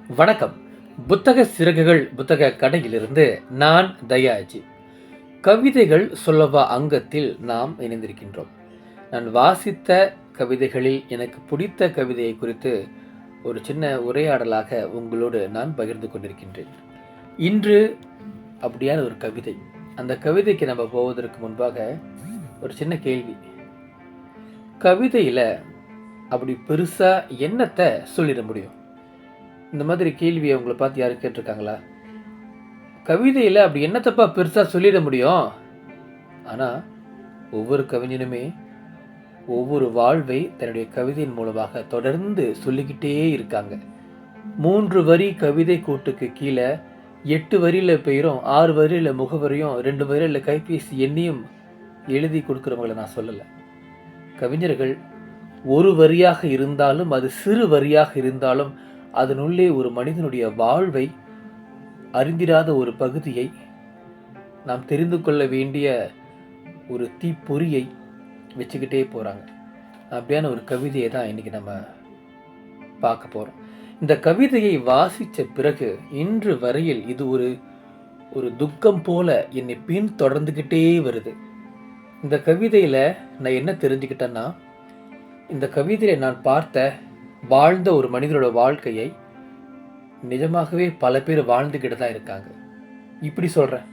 வணக்கம். புத்தக சிறகுகள் புத்தக கடையிலிருந்து நான் தயாஜி. கவிதைகள் சொல்லவா அங்கத்தில் நாம் இணைந்திருக்கின்றோம். நான் வாசித்த கவிதைகளில் எனக்கு பிடித்த கவிதையை குறித்து ஒரு சின்ன உரையாடலாக உங்களோடு நான் பகிர்ந்து கொண்டிருக்கின்றேன். இன்று அப்படியான ஒரு கவிதை. அந்த கவிதைக்கு நம்ம போவதற்கு முன்பாக ஒரு சின்ன கேள்வி. கவிதையில் அப்படி பெருசாக என்னத்தை சொல்லிட முடியும்? இந்த மாதிரி கேள்வியை உங்களை பார்த்து யாரும் கேட்டிருக்காங்களா? கவிதையில் அப்படி என்னத்தப்பா பெருசாக சொல்லிட முடியும்? ஆனால் ஒவ்வொரு கவிஞனுமே ஒவ்வொரு வாழ்வை தன்னுடைய கவிதையின் மூலமாக தொடர்ந்து சொல்லிக்கிட்டே இருக்காங்க. 3 வரி கவிதை கூட்டுக்கு கீழே 8 வரியில் பெயரும், 6 வரியில் முகவரியும், 2 வரியில் கைபேசி எண்ணியும் எழுதி கொடுக்குறவங்களை நான் சொல்லலை. கவிஞர்கள் ஒரு வரியாக இருந்தாலும், அது சிறு வரியாக இருந்தாலும், அதனுள்ளே ஒரு மனிதனுடைய வாழ்வை அறிந்திராத ஒரு பகுதியை, நாம் தெரிந்து கொள்ள வேண்டிய ஒரு தீப்பொறியை வச்சுக்கிட்டே போகிறாங்க. அப்படியான ஒரு கவிதையை தான் இன்றைக்கி நம்ம பார்க்க போகிறோம். இந்த கவிதையை வாசித்த பிறகு இன்று வரையில் இது ஒரு துக்கம் போல என்னை பின் தொடர்ந்துக்கிட்டே வருது. இந்த கவிதையில் நான் என்ன தெரிஞ்சுக்கிட்டேன்னா, இந்த கவிதையில் நான் பார்த்த வாழ்ந்த ஒரு மனிதனோட வாழ்க்கையை நிஜமாகவே பல பேர் வாழ்ந்துக்கிட்டு தான் இருக்காங்க. இப்படி சொல்கிறேன்,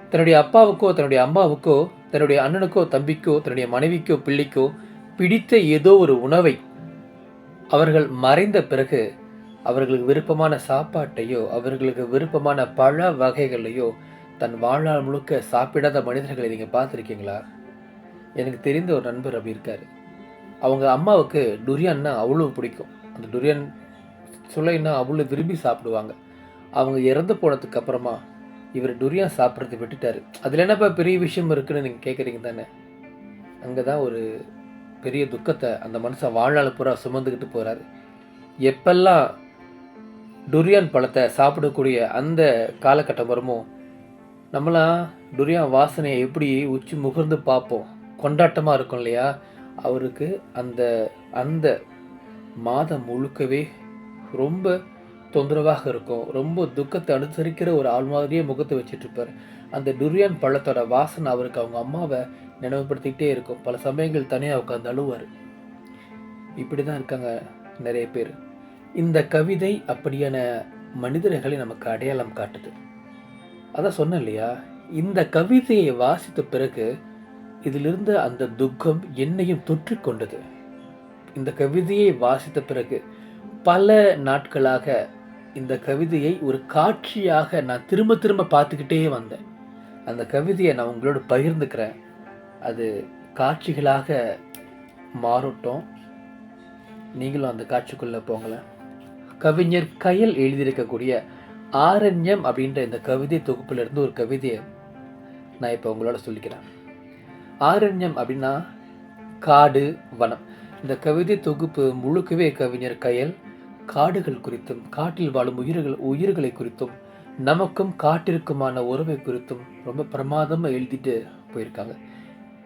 தன்னுடைய அப்பாவுக்கோ தன்னுடைய அம்மாவுக்கோ தன்னுடைய அண்ணனுக்கோ தம்பிக்கோ தன்னுடைய மனைவிக்கோ பிள்ளைக்கோ பிடித்த ஏதோ ஒரு உணவை அவர்கள் மறைந்த பிறகு அவர்களுக்கு விருப்பமான சாப்பாட்டையோ அவர்களுக்கு விருப்பமான பழ வகைகளையோ தன் வாழ்நாள் முழுக்க சாப்பிடாத மனிதர்களை நீங்கள் பார்த்துருக்கீங்களா? எனக்கு தெரிந்த ஒரு நண்பர் அப்படி இருக்கார். அவங்க அம்மாவுக்கு டுரியான்னா அவ்வளோ பிடிக்கும். அந்த டுரியான் சுளைன்னா அவ்வளோ விரும்பி சாப்பிடுவாங்க. அவங்க இறந்து போனதுக்கு அப்புறமா இவர் டுரியான் சாப்பிட்றது விட்டுட்டார். அதில் என்னப்பா பெரிய விஷயம் இருக்குன்னு நீங்கள் கேட்குறீங்க தானே? அங்கே தான் ஒரு பெரிய துக்கத்தை அந்த மனுஷன் வாழ்நாள் பூரா சுமந்துக்கிட்டு போகிறாரு. எப்பெல்லாம் டுரியான் பழத்தை சாப்பிடக்கூடிய அந்த காலகட்டம் வருமோ, நம்மளாம் டுரியான் வாசனையை எப்படி உச்சி முகர்ந்து பார்ப்போம், கொண்டாட்டமாக இருக்கும் இல்லையா? அவருக்கு அந்த அந்த மாதம் முழுக்கவே ரொம்ப தொந்தரவாக இருக்கும். ரொம்ப துக்கத்தை அனுசரிக்கிற ஒரு ஆள் மாதிரியே முகத்தை வச்சுட்ருப்பார். அந்த டுரியான் பழத்தோட வாசனை அவருக்கு அவங்க அம்மாவை நினைவுபடுத்திக்கிட்டே இருக்கும். பல சமயங்கள் தனியாக உட்காந்து அழுவார். இப்படி தான் இருக்காங்க நிறைய பேர். இந்த கவிதை அப்படியான மனிதர்களை நமக்கு அடையாளம் காட்டுது. அதான் சொன்னேன் இல்லையா, இந்த கவிதையை வாசித்த பிறகு இதிலிருந்து அந்த துக்கம் என்னையும் தொற்றி கொண்டது. இந்த கவிதையை வாசித்த பிறகு பல நாட்களாக இந்த கவிதையை ஒரு காட்சியாக நான் திரும்ப திரும்ப பார்த்துக்கிட்டே வந்தேன். அந்த கவிதையை நான் உங்களோட பகிர்ந்துக்கிறேன். அது காட்சிகளாக மாறட்டும், நீங்களும் அந்த காட்சிக்குள்ளே போங்களேன். கவிஞர் கயல் எழுதியிருக்கக்கூடிய ஆரண்யம் அப்படின்ற இந்த கவிதை தொகுப்பிலிருந்து ஒரு கவிதையை நான் இப்போ உங்களோட சொல்லிக்கிறேன். ஆரண்யம் அப்படின்னா காடு, வனம். இந்த கவிதை தொகுப்பு முழுக்கவே கவிஞர் கயல் காடுகள் குறித்தும் காட்டில் வாழும் உயிர்களை குறித்தும் நமக்கும் காட்டிற்குமான உறவை குறித்தும் ரொம்ப பிரமாதமாக எழுதிட்டு போயிருக்காங்க.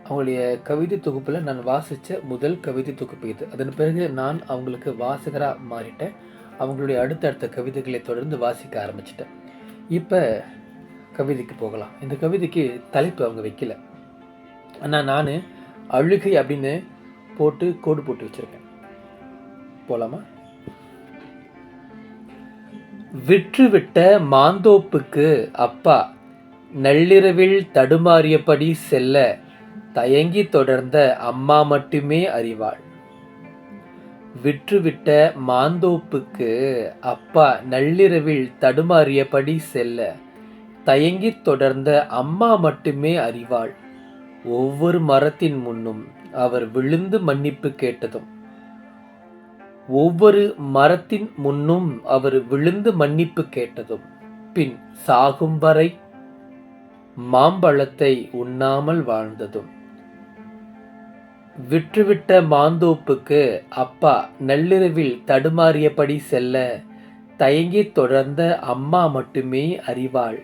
அவங்களுடைய கவிதை தொகுப்பில் நான் வாசித்த முதல் கவிதை தொகுப்பு இது. அதன் பிறகு நான் அவங்களுக்கு வாசகராக மாறிட்டேன். அவங்களுடைய அடுத்தடுத்த கவிதைகளை தொடர்ந்து வாசிக்க ஆரம்பிச்சிட்டேன். இப்போ கவிதைக்கு போகலாம். இந்த கவிதைக்கு தலைப்பு அவங்க வைக்கல, ஆனால் நான் அழுகை அப்படின்னு போட்டு கோடு போட்டு வச்சிருக்கேன். போலாமா? விற்றுவிட்ட மாந்தோப்புக்கு அப்பா நள்ளிரவில் தடுமாறியபடி செல்ல தயங்கி தொடர்ந்த அம்மா மட்டுமே அறிவாள். விற்றுவிட்ட மாந்தோப்புக்கு அப்பா நள்ளிரவில் தடுமாறியபடி செல்ல தயங்கி தொடர்ந்த அம்மா மட்டுமே அறிவாள். ஒவ்வொரு மரத்தின் முன்னும் அவர் விழுந்து மன்னிப்பு கேட்டதும், ஒவ்வொரு மரத்தின் முன்னும் அவர் விழுந்து மன்னிப்பு கேட்டதும், பின் சாகும் வரை மாம்பழத்தை உண்ணாமல் வாழ்ந்ததும். விற்றுவிட்ட மாந்தோப்புக்கு அப்பா நள்ளிரவில் தடுமாறியபடி செல்ல தயங்கி தொடர்ந்த அம்மா மட்டுமே அறிவாள்.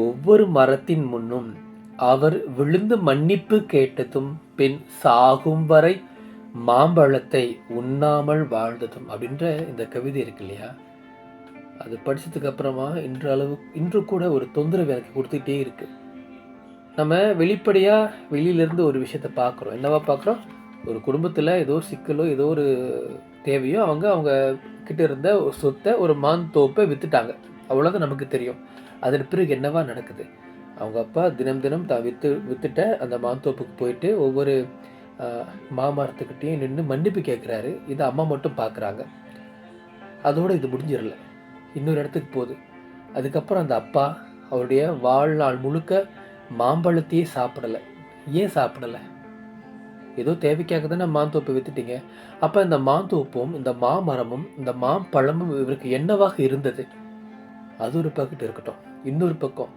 ஒவ்வொரு மரத்தின் முன்னும் அவர் விழுந்து மன்னிப்பு கேட்டதும், பின் சாகும் வரை மாம்பழத்தை உண்ணாமல் வாழ்ந்ததும் அப்படின்ற இந்த கவிதை இருக்கு இல்லையா, அது படிச்சதுக்கு அப்புறமா இன்று கூட ஒரு தொந்தரவு எனக்கு கொடுத்துக்கிட்டே இருக்கு. நம்ம வெளிப்படையாக வெளியிலேருந்து ஒரு விஷயத்த பார்க்குறோம். என்னவா பார்க்குறோம்? ஒரு குடும்பத்தில் ஏதோ ஒரு சிக்கலோ ஏதோ ஒரு தேவையோ அவங்க கிட்ட இருந்த ஒரு சொத்தை ஒரு மாந்தோப்பை விற்றுட்டாங்க. அவ்வளோதான் நமக்கு தெரியும். அதன் பிறகு என்னவா நடக்குது? அவங்க அப்பா தினம் தினம் தான் வித்துட்ட அந்த மாந்தோப்புக்கு போயிட்டு ஒவ்வொரு மாமரத்துக்கிட்டேயும் நின்று மன்னிப்பு கேட்குறாரு. இதை அம்மா மட்டும் பார்க்குறாங்க. அதோடு இது முடிஞ்சிடல. இன்னொரு இடத்துக்கு போகுது. அதுக்கப்புறம் அந்த அப்பா அவருடைய வாழ்நாள் முழுக்க மாம்பழத்தையே சாப்பிடலை. ஏன் சாப்பிடலை? ஏதோ தேவைக்காக தானே மாந்தோப்பை வித்துட்டீங்க. அப்போ இந்த மாந்தோப்பும் இந்த மாமரமும் இந்த மாம்பழமும் இவருக்கு என்னவாக இருந்தது? அது ஒரு பக்கத்து இருக்கட்டும். இன்னொரு பக்கம்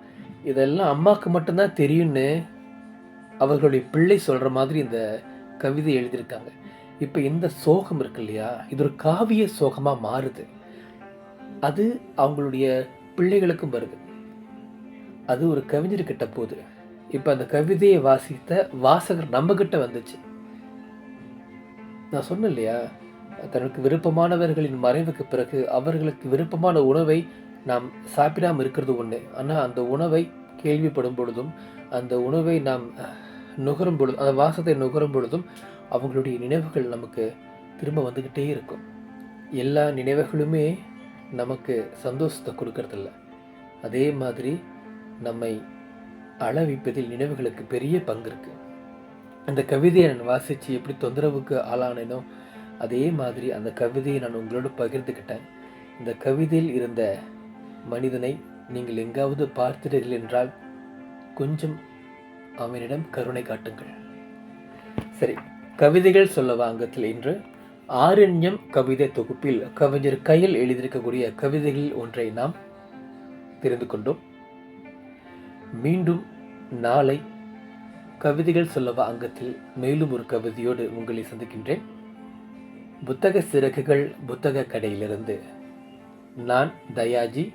இதெல்லாம் அம்மாவுக்கு மட்டும்தான் தெரியும்னு அவர்களுடைய பிள்ளை சொல்கிற மாதிரி இந்த கவிதை எழுதியிருக்காங்க. இப்போ இந்த சோகம் இருக்கு இல்லையா, இது ஒரு காவிய சோகமாக மாறுது. அது அவங்களுடைய பிள்ளைகளுக்கும் வருது. அது ஒரு கவிஞர்கிட்ட போகுது. இப்போ அந்த கவிதையை வாசித்த வாசகர் நம்மக்கிட்ட வந்துச்சு. நான் சொன்னேன் இல்லையா, தனக்கு விருப்பமானவர்களின் மறைவுக்கு பிறகு அவர்களுக்கு விருப்பமான உணவை நாம் சாப்பிடாமல் இருக்கிறது ஒன்று. ஆனால் அந்த உணவை கேள்விப்படும் பொழுதும் அந்த உணவை நாம் நுகரும் பொழுதும் அந்த வாசத்தை நுகரும் பொழுதும் அவங்களுடைய நினைவுகள் நமக்கு திரும்ப வந்துக்கிட்டே இருக்கும். எல்லா நினைவுகளுமே நமக்கு சந்தோஷத்தை கொடுக்கறதில்ல. அதே மாதிரி நம்மை அளவிப்பதில் நினைவுகளுக்கு பெரிய பங்கு இருக்குது. அந்த கவிதையை நான் வாசித்து எப்படி தொந்தரவுக்கு ஆளானேனோ அதே மாதிரி அந்த கவிதையை நான் உங்களோடு பகிர்ந்துக்கிட்டேன். இந்த கவிதையில் இருந்த மனிதனை நீங்கள் எங்காவது பார்த்தீர்கள் என்றால் கொஞ்சம் அவனிடம் கருணை காட்டுங்கள். சரி, கவிதைகள் சொல்லவா அங்கத்தில் இன்று ஆரண்யம் கவிதை தொகுப்பில் கவிஞர் கையில் எழுதியிருக்கக்கூடிய கவிதைகளில் ஒன்றை நாம் தெரிந்து கொண்டோம். மீண்டும் நாளை கவிதைகள் சொல்லவா அங்கத்தில் மேலும் ஒரு கவிதையோடு உங்களை சந்திக்கின்றேன். புத்தக சிறகுகள் புத்தக கடையிலிருந்து நான் தயாஜி.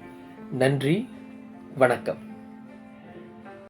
நன்றி, வணக்கம்.